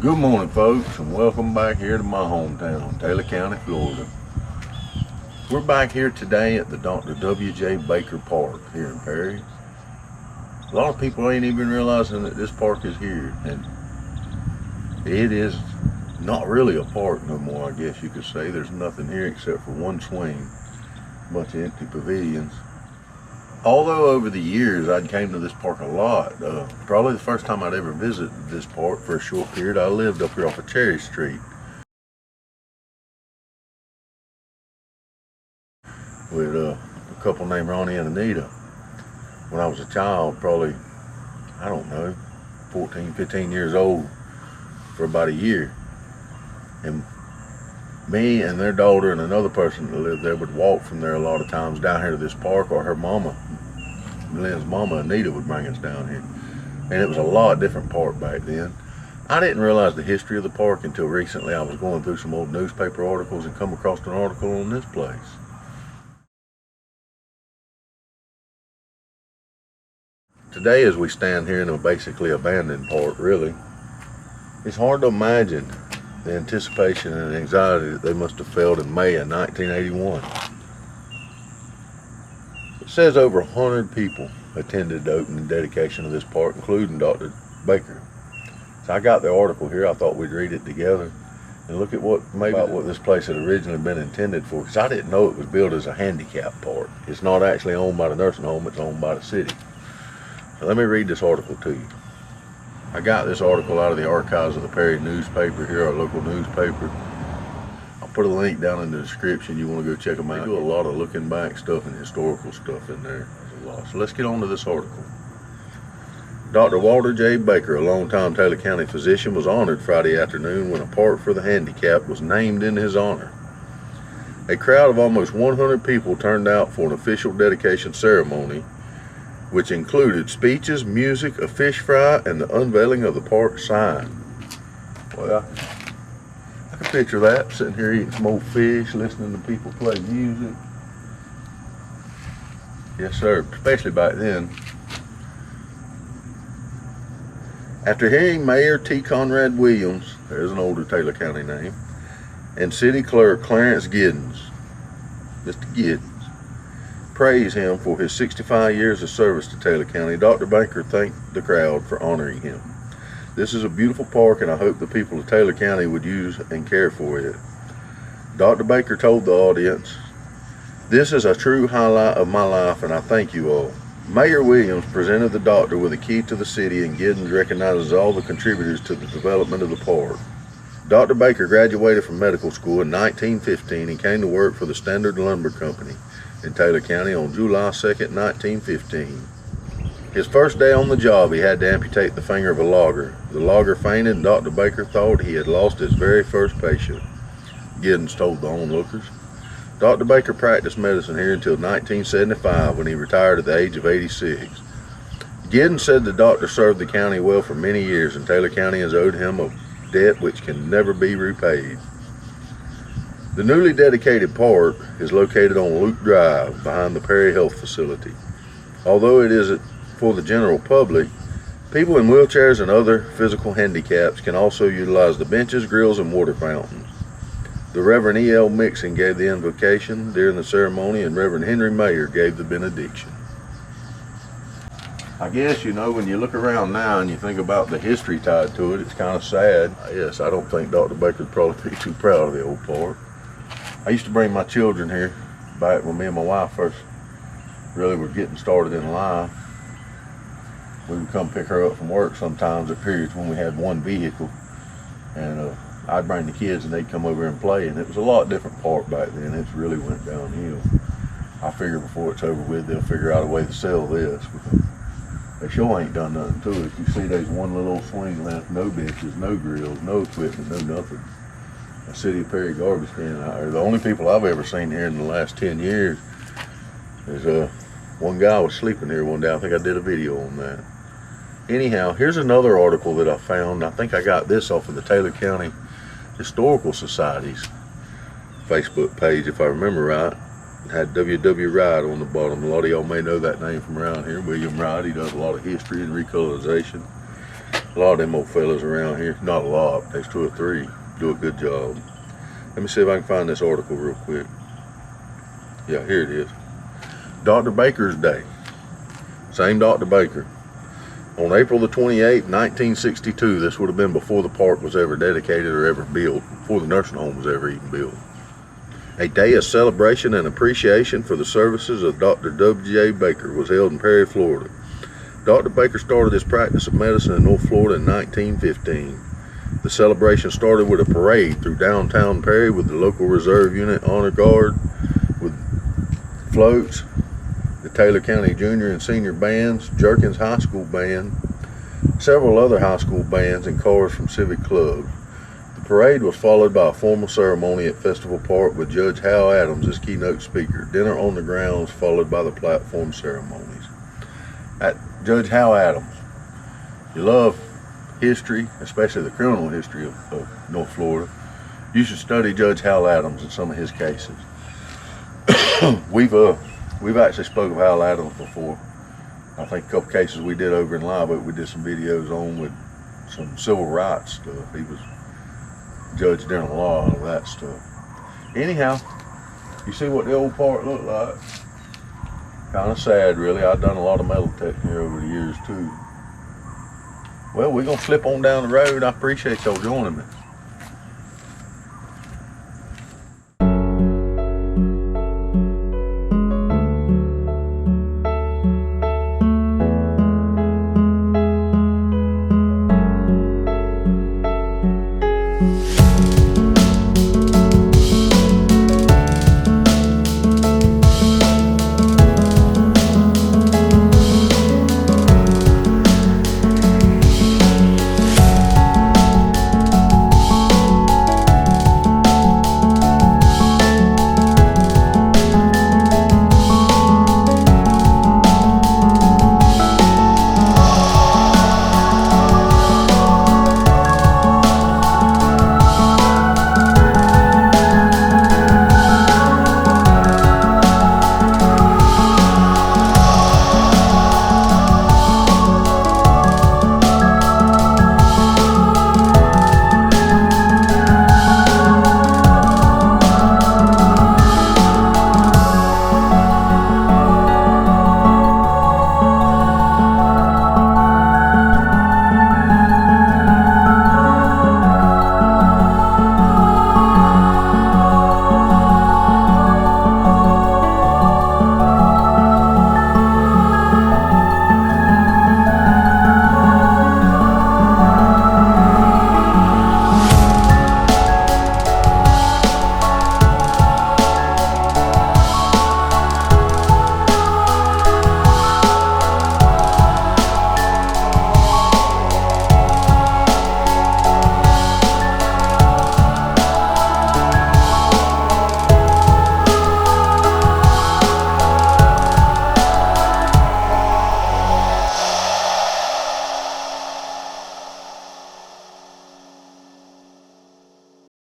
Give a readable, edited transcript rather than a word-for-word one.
Good morning, folks, and welcome back here to my hometown, Taylor County, Florida. We're back here today at the Dr. W.J. Baker Park here in Perry. A lot of people ain't even realizing that this park is here, and it is not really a park no more, I guess you could say. There's nothing here except for one swing, a bunch of empty pavilions. Although over the years I'd came to this park a lot, probably the first time I'd ever visited this park for a short period, I lived up here off of Cherry Street with a couple named Ronnie and Anita. When I was a child, probably, I don't know, 14, 15 years old for about a year. And me and their daughter and another person that lived there would walk from there a lot of times down here to this park, or her mama, Lynn's mama, Anita, would bring us down here. And it was a lot different park back then. I didn't realize the history of the park until recently. I was going through some old newspaper articles and come across an article on this place. Today, as we stand here in a basically abandoned park, really, it's hard to imagine the anticipation and anxiety that they must have felt in May of 1981. It says over 100 people attended the opening dedication of this park, including Dr. Baker. So I got the article here. I thought we'd read it together and look at what this place had originally been intended for, because I didn't know it was built as a handicap park. It's not actually owned by the nursing home, it's owned by the city. So let me read this article to you. I got this article out of the archives of the Perry newspaper here, our local newspaper. I'll put a link down in the description. You want to go check them out. They do a lot of looking back stuff and historical stuff in there. There's a lot. So let's get on to this article. Dr. Walter J. Baker, a longtime Taylor County physician, was honored Friday afternoon when a park for the handicapped was named in his honor. A crowd of almost 100 people turned out for an official dedication ceremony, which included speeches, music, a fish fry, and the unveiling of the park sign. Well, I can picture that, sitting here eating some old fish, listening to people play music. Yes, sir, especially back then. After hearing Mayor T. Conrad Williams, there's an older Taylor County name, and City Clerk Clarence Giddens, Mr. Giddens, praise him for his 65 years of service to Taylor County, Dr. Baker thanked the crowd for honoring him. This is a beautiful park, and I hope the people of Taylor County would use and care for it. Dr. Baker told the audience, "This is a true highlight of my life, and I thank you all." Mayor Williams presented the doctor with a key to the city, and Giddens recognizes all the contributors to the development of the park. Dr. Baker graduated from medical school in 1915 and came to work for the Standard Lumber Company in Taylor County on July 2nd, 1915. His first day on the job, he had to amputate the finger of a logger. The logger fainted, and Dr. Baker thought he had lost his very first patient, Giddens told the onlookers. Dr. Baker practiced medicine here until 1975, when he retired at the age of 86. Giddens said the doctor served the county well for many years, and Taylor County has owed him a debt which can never be repaid. The newly dedicated park is located on Luke Drive behind the Perry Health Facility. Although it isn't for the general public, people in wheelchairs and other physical handicaps can also utilize the benches, grills, and water fountains. The Reverend E.L. Mixon gave the invocation during the ceremony, and Reverend Henry Mayer gave the benediction. I guess, you know, when you look around now and you think about the history tied to it, it's kind of sad. Yes, I don't think Dr. Baker would probably be too proud of the old park. I used to bring my children here back when me and my wife first really were getting started in life. We would come pick her up from work sometimes at periods when we had one vehicle, and I'd bring the kids and they'd come over and play, and it was a lot different park back then. It really went downhill. I figure before it's over with, they'll figure out a way to sell this, because they sure ain't done nothing to it. You see, there's one little old swing left, no benches, no grills, no equipment, no nothing. A City of Perry garbage can out there. The only people I've ever seen here in the last 10 years is one guy was sleeping here one day. I think I did a video on that. Anyhow, here's another article that I found. I think I got this off of the Taylor County Historical Society's Facebook page, if I remember right. It had W.W. Wright on the bottom. A lot of y'all may know that name from around here. William Wright. He does a lot of history and recolorization. A lot of them old fellas around here, not a lot, there's 2 or 3, do a good job. Let me see if I can find this article real quick. Yeah, here it is. Dr. Baker's Day. Same Dr. Baker. On April the 28th, 1962, this would have been before the park was ever dedicated or ever built, before the nursing home was ever even built. A day of celebration and appreciation for the services of Dr. W.J. Baker was held in Perry, Florida. Dr. Baker started his practice of medicine in North Florida in 1915. The celebration started with a parade through downtown Perry with the local reserve unit honor guard with floats, the Taylor County Junior and Senior bands, Jerkins High School band, several other high school bands, and cars from civic clubs. The parade was followed by a formal ceremony at Festival Park with Judge Hal Adams as keynote speaker. Dinner on the grounds followed by the platform ceremonies. At Judge Hal Adams, you love history, especially the criminal history of North Florida. You should study Judge Hal Adams in some of his cases. We've actually spoke of Hal Adams before. I think a couple cases we did over in Live Oak, we did some videos on with some civil rights stuff. He was judge during the law and all that stuff. Anyhow, you see what the old park looked like. Kind of sad, really. I've done a lot of metal teching here over the years too. Well, we're gonna flip on down the road. I appreciate y'all joining me.